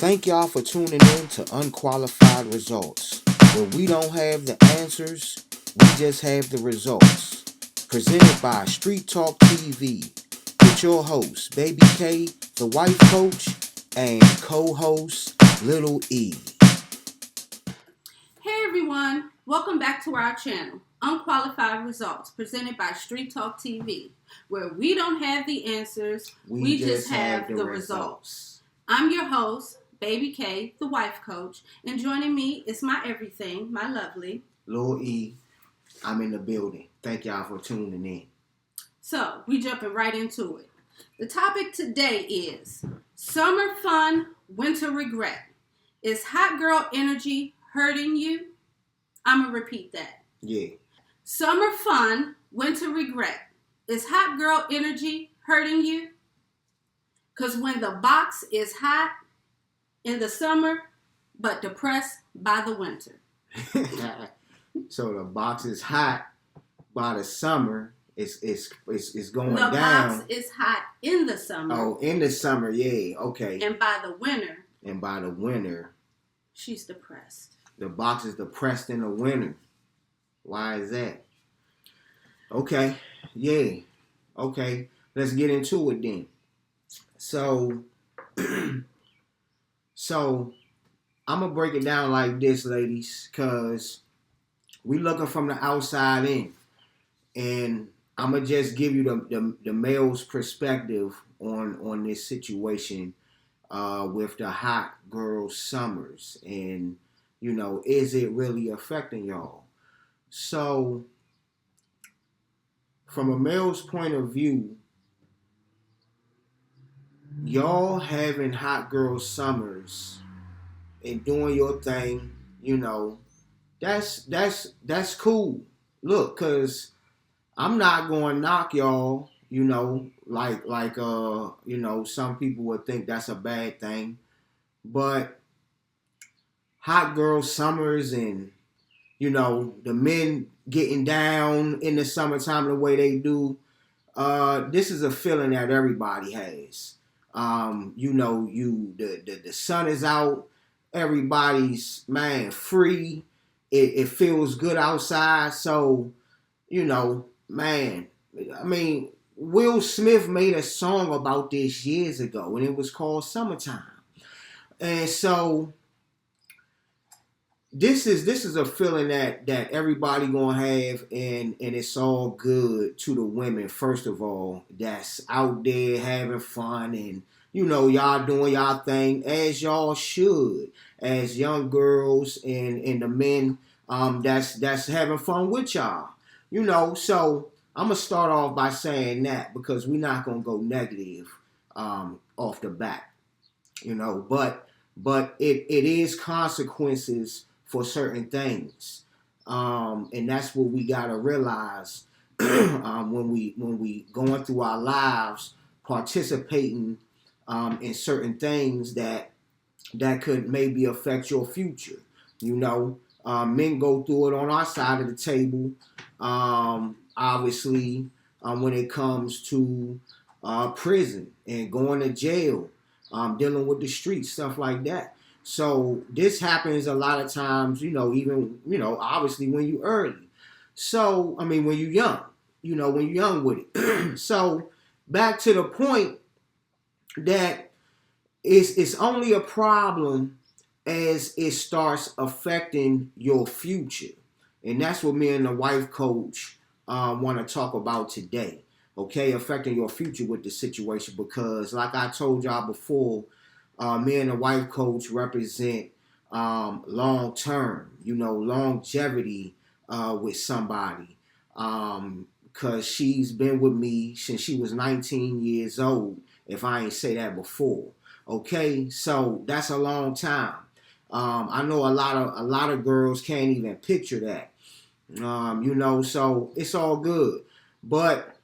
Thank y'all for tuning in to Unqualified Results, where we don't have the answers, we just have the results. Presented by Street Talk TV with your host, Baby K, the wife coach, and co-host, Little E. Hey everyone, welcome back to our channel, Unqualified Results, presented by Street Talk TV, where we don't have the answers, we just have the results. I'm your host, Baby K, the wife coach, and joining me is my everything, my lovely Little E. I'm in the building. Thank y'all for tuning in. So, we jumping right into it. The topic today is summer fun, winter regret. Is hot girl energy hurting you? I'm going to repeat that. Yeah. Summer fun, winter regret. Is hot girl energy hurting you? Because when the box is hot in the summer, but depressed by the winter. So the box is hot by the summer. It's going the down. The box is hot in the summer. Oh, in the summer, yeah, okay. And by the winter, she's depressed. The box is depressed in the winter. Why is that? Okay, yeah. Okay, let's get into it then. So I'm going to break it down like this, ladies, because we looking from the outside in. And I'm going to just give you the male's perspective on this situation with the hot girl summers. And, you know, is it really affecting y'all? So, from a male's point of view, y'all having hot girl summers and doing your thing, you know, that's cool. Look, cause I'm not going to knock y'all, you know, like you know, some people would think that's a bad thing, but hot girl summers and, you know, the men getting down in the summertime the way they do, this is a feeling that everybody has. You know, the sun is out, everybody's, man, free. It feels good outside. So, you know, man, I mean, Will Smith made a song about this years ago, and it was called Summertime. And so this is a feeling that everybody gonna have, and it's all good to the women, first of all, that's out there having fun, and you know, y'all doing y'all thing as y'all should, as young girls and the men that's having fun with y'all. You know, so I'm gonna start off by saying that because we're not gonna go negative off the bat. You know, but it is consequences for certain things, and that's what we gotta realize when we going through our lives, participating in certain things that could maybe affect your future. You know, men go through it on our side of the table. Obviously, when it comes to prison and going to jail, dealing with the streets, stuff like that. So this happens a lot of times, you know, even, you know, obviously when you early. So, I mean, when you're young, you know, when you're young with it. So back to the point that it's only a problem as it starts affecting your future. And that's what me and the wife coach want to talk about today. Okay, affecting your future with the situation, because like I told y'all before, me and the wife coach represent long term, you know, longevity with somebody, because she's been with me since she was 19 years old, if I ain't say that before. Okay, so that's a long time. I know a lot of girls can't even picture that. You know, so it's all good, but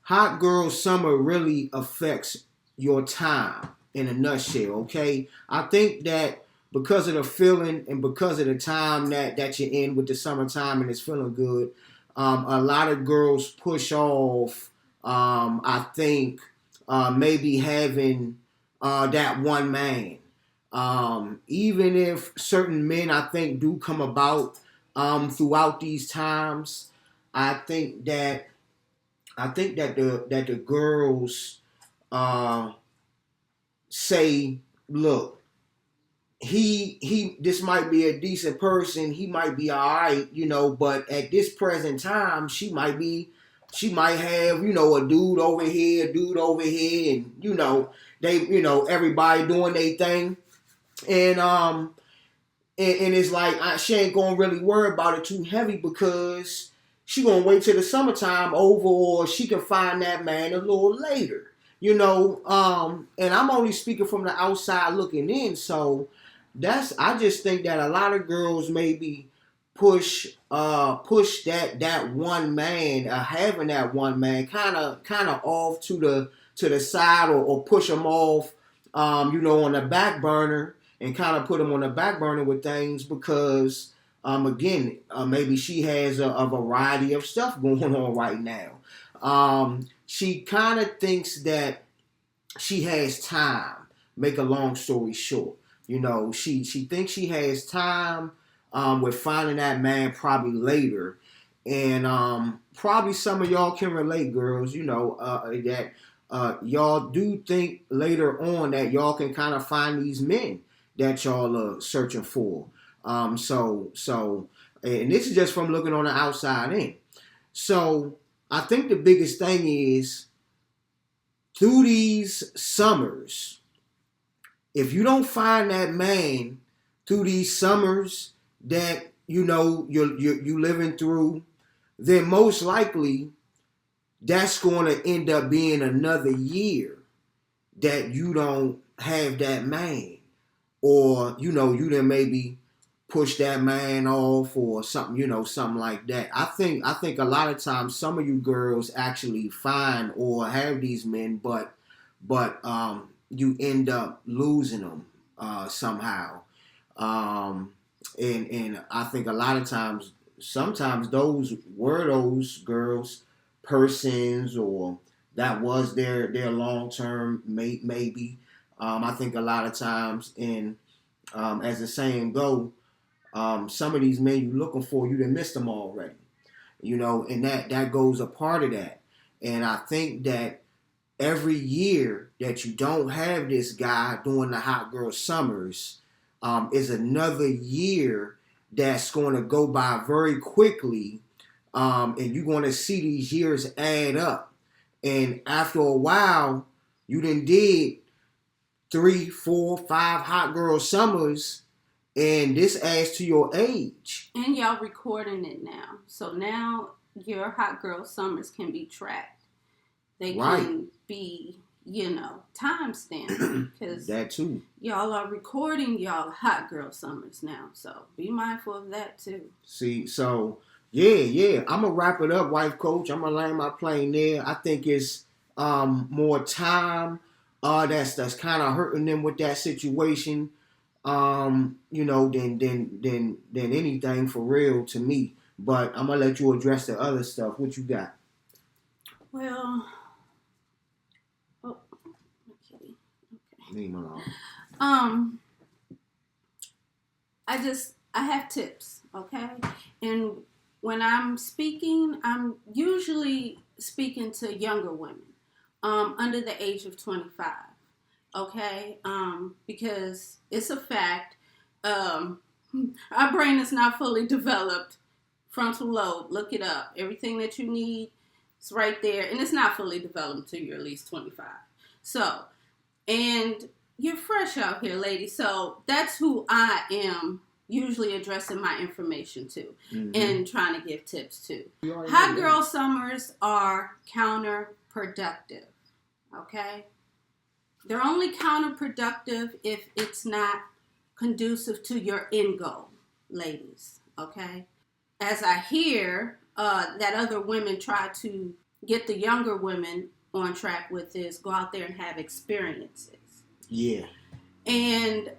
hot girl summer really affects your time in a nutshell, okay? I think that because of the feeling and because of the time that you're in with the summertime and it's feeling good, a lot of girls push off, I think, maybe having that one man. Even if certain men, I think, do come about throughout these times, I think that the girls say, look, he this might be a decent person, he might be all right, but at this present time, she might have, a dude over here, and they, everybody doing their thing, and it's like she ain't gonna really worry about it too heavy because she gonna wait till the summertime over, or she can find that man a little later, and I'm only speaking from the outside looking in, so I just think that a lot of girls maybe push that one man, having that one man, kind of off to the side, or push them off, on the back burner, and kind of put them on the back burner with things because again, maybe she has a variety of stuff going on right now. She kind of thinks that she has time. Make a long story short. She thinks she has time with finding that man probably later. And probably some of y'all can relate, girls, that y'all do think later on that y'all can kind of find these men that y'all are searching for. So, and this is just from looking on the outside in. So, I think the biggest thing is through these summers, if you don't find that man through these summers that you're living through, then most likely that's going to end up being another year that you don't have that man, or you done maybe push that man off or something, something like that. I think a lot of times some of you girls actually find or have these men, but you end up losing them somehow. And I think a lot of times, sometimes those were those girls, persons, or that was their long-term mate, maybe. I think a lot of times, and as the saying go, some of these men you're looking for, you done missed them already. And that goes a part of that. And I think that every year that you don't have this guy during the hot girl summers is another year that's going to go by very quickly, and you're going to see these years add up. And after a while, you done did 3, 4, 5 hot girl summers, and this adds to your age. And y'all recording it now. So now your hot girl summers can be tracked. They can be, timestamped. Because that too. Y'all are recording y'all hot girl summers now. So be mindful of that too. See, so yeah. I'm going to wrap it up, wife coach. I'm going to land my plane there. I think it's more time that's kind of hurting them with that situation. Than anything for real to me. But I'm gonna let you address the other stuff. What you got? Well, okay. Leave me alone. I have tips, okay? And when I'm speaking, I'm usually speaking to younger women, under the age of 25. Okay, because it's a fact, our brain is not fully developed. Frontal lobe, look it up. Everything that you need is right there, and it's not fully developed until you're at least 25. So, and you're fresh out here, ladies. So that's who I am usually addressing my information to, and trying to give tips to. Hot girl summers are counterproductive. Okay. They're only counterproductive if it's not conducive to your end goal, ladies, okay? As I hear that other women try to get the younger women on track with this, go out there and have experiences. Yeah. And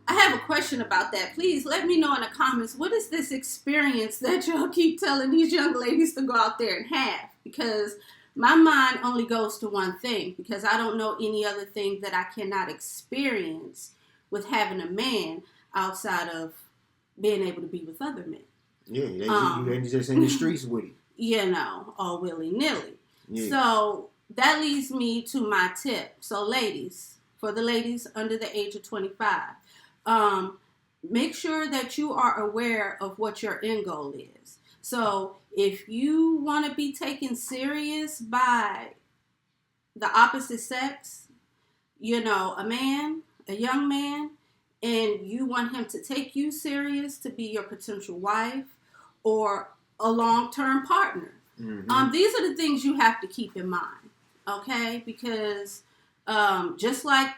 I have a question about that. Please let me know in the comments, what is this experience that y'all keep telling these young ladies to go out there and have? Because my mind only goes to one thing, because I don't know any other thing that I cannot experience with having a man outside of being able to be with other men. Yeah, they just in the streets with it. You know, all willy-nilly. Yeah. So that leads me to my tip. So ladies, for the ladies under the age of 25, make sure that you are aware of what your end goal is. So if you want to be taken serious by the opposite sex, you know, a young man, and you want him to take you serious to be your potential wife or a long-term partner. Mm-hmm. These are the things you have to keep in mind, okay? Because just like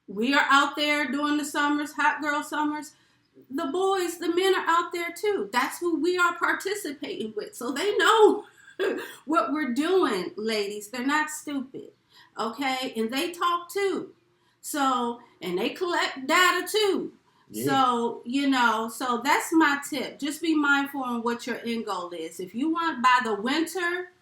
we are out there doing the summers, hot girl summers, the boys, the men are out there too. That's who we are participating with. So they know what we're doing, ladies. They're not stupid, okay? And they talk too. So, and they collect data too. Yeah. So, you know, so that's my tip. Just be mindful on what your end goal is. If you want by the winter,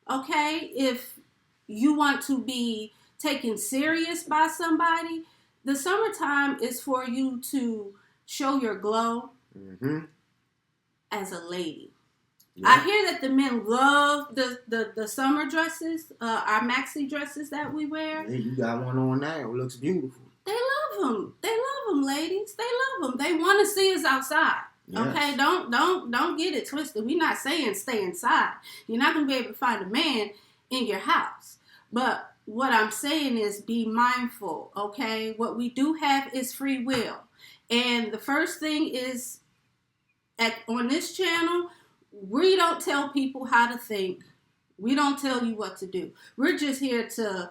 okay, if you want to be taken serious by somebody, the summertime is for you to show your glow as a lady. Yeah. I hear that the men love the summer dresses, our maxi dresses that we wear. Yeah, you got one on now. It looks beautiful. They love them. They love them, ladies. They love them. They want to see us outside. Yes. Okay, don't get it twisted. We're not saying stay inside. You're not going to be able to find a man in your house. But what I'm saying is be mindful, okay? What we do have is free will. And the first thing is, on this channel, we don't tell people how to think. We don't tell you what to do. We're just here to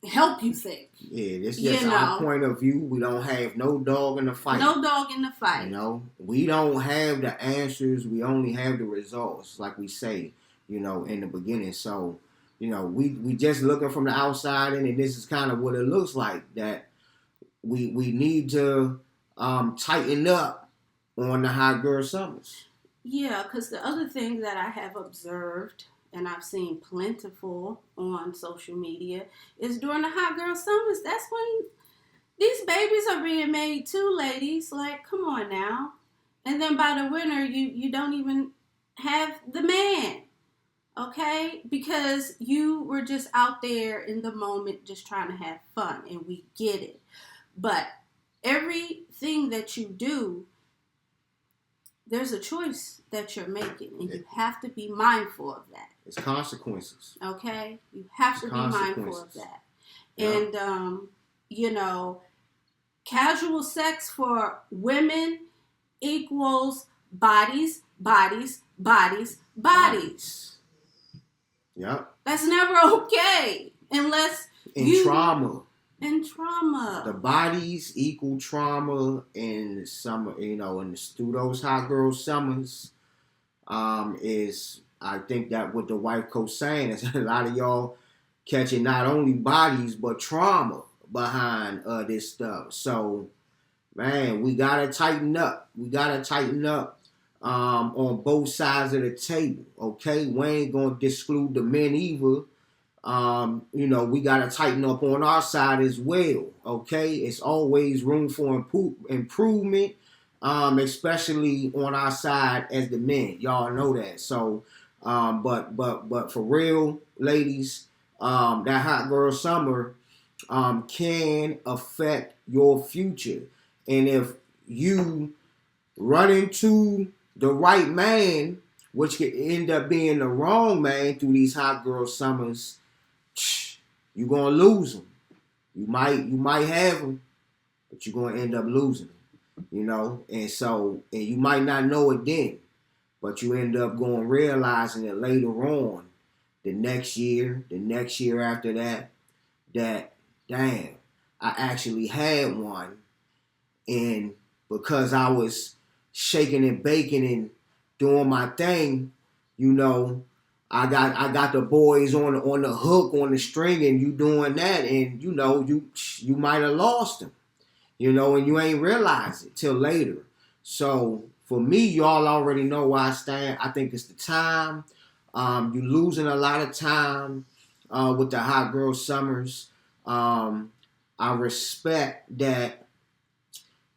help you think. Yeah, this is just our point of view. We don't have no dog in the fight. No dog in the fight. You know, we don't have the answers. We only have the results, like we say, you know, in the beginning. So, you know, we just looking from the outside in, and this is kind of what it looks like, that we need to tighten up on the hot girl summers. Yeah, because the other thing that I have observed, and I've seen plentiful on social media, is during the hot girl summers, that's when these babies are being made too, ladies. Like, come on now. And then by the winter, you don't even have the man, okay? Because you were just out there in the moment just trying to have fun, and we get it. But everything that you do, there's a choice that you're making, and you have to be mindful of that. It's consequences. Okay? You have to be mindful of that. Yep. And, you know, casual sex for women equals bodies. Yep. That's never okay. Unless trauma. And trauma. The bodies equal trauma in the summer, you know, through those hot girl summers, is, I think that what the wife coach saying is a lot of y'all catching not only bodies, but trauma behind this stuff. So, man, we got to tighten up. On both sides of the table, okay? We ain't going to exclude the men either. You know, we got to tighten up on our side as well, okay? It's always room for improvement, especially on our side as the men. Y'all know that. So, but for real, ladies, that hot girl summer can affect your future. And if you run into the right man, which could end up being the wrong man through these hot girl summers, you're going to lose them. You might have them, but you're going to end up losing them, you know? And you might not know it then, but you end up realizing it later on, the next year after that, damn, I actually had one. And because I was shaking and baking and doing my thing, you know, I got the boys on the hook, on the string, and you doing that, and you know, you might have lost them, you know, and you ain't realize it till later. So for me, y'all already know where I stand. I think it's the time. You losing a lot of time with the hot girl summers. I respect that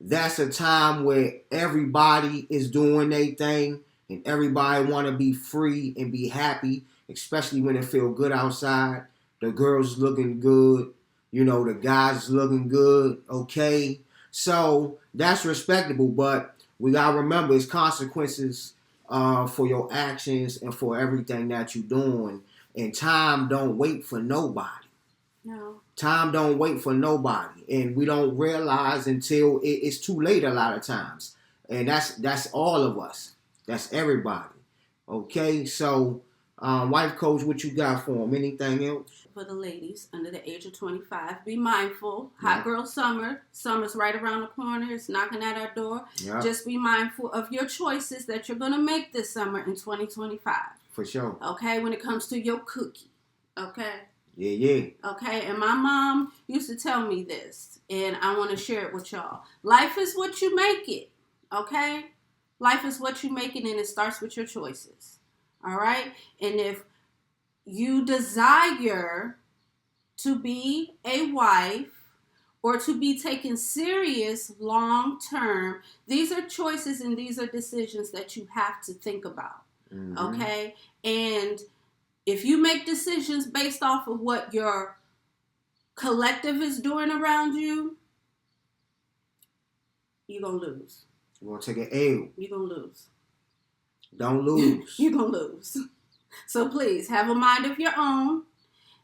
that's a time where everybody is doing their thing and everybody want to be free and be happy, especially when it feel good outside. The girls looking good, the guys looking good, okay? So that's respectable, but we got to remember it's consequences for your actions and for everything that you're doing. And time don't wait for nobody. No. Time don't wait for nobody, and we don't realize until it's too late a lot of times. And that's all of us. That's everybody. Okay, so wife coach, what you got for them? Anything else? For the ladies under the age of 25, be mindful. Hot girl summer. Summer's right around the corner. It's knocking at our door. Yep. Just be mindful of your choices that you're going to make this summer in 2025. For sure. Okay, when it comes to your cookie. Okay? Yeah. Okay, and my mom used to tell me this, and I want to share it with y'all. Life is what you make it. Okay? Life is what you make it, and it starts with your choices. All right? And if you desire to be a wife or to be taken serious long term, these are choices and these are decisions that you have to think about. Mm-hmm. Okay? And if you make decisions based off of what your collective is doing around you, you're going to lose. You're going to take an L. You're going to lose. Don't lose. You're going to lose. So please, have a mind of your own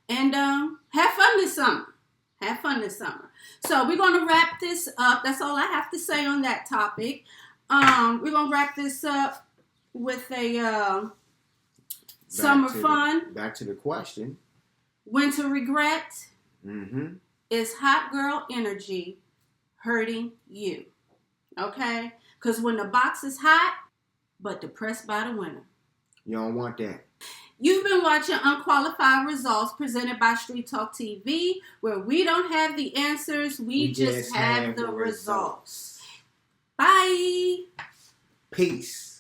and have fun this summer. Have fun this summer. So we're going to wrap this up. That's all I have to say on that topic. We're going to wrap this up with a summer fun. Back to the question. Winter regret. Mm-hmm. Is hot girl energy hurting you? Okay? Because when the box is hot, but depressed by the winter. You don't want that. You've been watching Unqualified Results presented by Street Talk TV, where we don't have the answers, we just have the results. Bye. Peace.